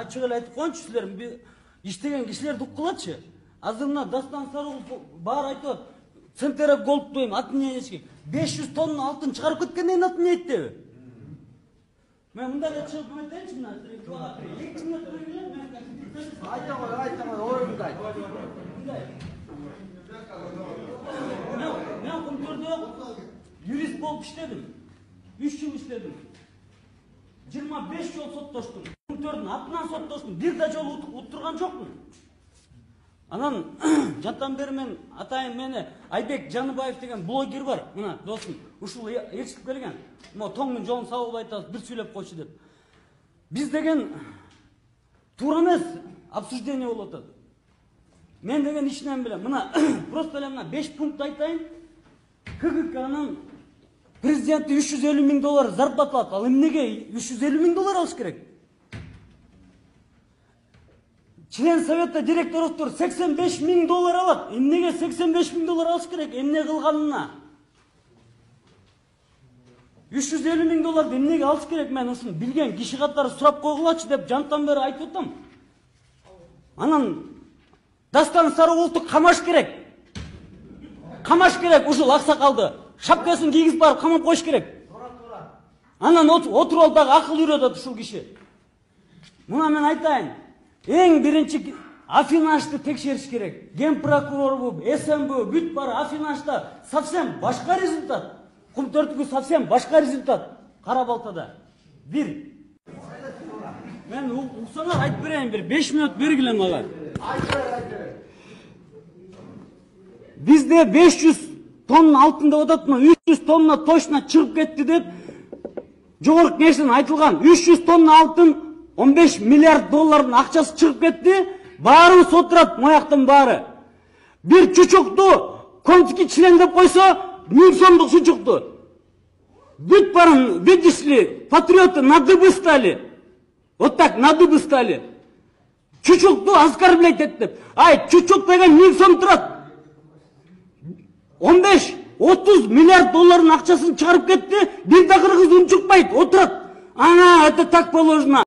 ачык эле айтып коеюнчу силер иштеген кишилерди уккулачы. Азыр мына Дастан Сарыгулов баары айтып атат. Центера Голд дейм отменять 500 тонна алтын чыгарып кеткенден кийин отменять. Мен мындай эле чыгып айтайынчы мына. 2 мүнөт берген мен Айтаңыз, орундай. Мен Кумтөрдө юрист болуп иштедим. 3 жыл иштедим. 25 жол соттоштум. Кумтөрдүн атынан соттоштум. Бир да жолу уттурган жокмун. Анан жаттан бери мен атайын мени Айбек Жаныбаев деген блогер бар. Мына досум ушул ээрчитип келген. Mo тоңдун жолун сабылып айтасыз, бир сүйлөп койчу деп. Биз деген туура эмес обсуждение болуп атат. Мен деген ичинен билем. Мына просто эле мына 5 пункт айтайын. КГКнын президенти $350 000 зарплата алат. Ал эмнеге $350 000 алыш керек? Член совета директорлор $85 000 алат. Эмнеге $85 000 алыш керек? Эмне кылганына? $350 000 эмнеге алыш керек? Мен ушуну билген киши катары сурап койгулачы деп жантан бери айтып атам. Анан Дастан Сарыгуловду камаш керек. Камаш керек ушул аксакалды. Шапкасын кийгизип барып камап коюш керек. Анан отуруп алып дагы акыл үйрөтөт ушул киши. Мына мен айтайын. Эң биринчи Афинашты текшериш керек. Ген прокурорбу, СМБ, бүт бары Афинашта совсем башка результат. Кумтөрдүкү совсем башка результат. Кара Балтада. Бир. Мен уксаңар айтып берейин, бир 5 мүнөт бергиле мага. Бизде 500 тонна алтын деп ататмы, 300 тонна точно чыгып кетти деп жогорку кеңештен айтылган. 300 тонна алтын 15 миллиард доллардын акчасы чыгып кетти. Баарыбыз отурат, мояктын баары. Бир чучукту контики член деп койсо, 1000 сомдук чучукту. Бүт барын, видишь ли, патриоты на дыбы стали. Вот так, на дыбы стали. Чучукту оскорблять деп. Ай, чучук деген 1000 сом турат. 15-30 миллиард доллардын акчасын чыгарып кетти. Бир да кыргыз унчукпайт, отурат. Ана, это так положено.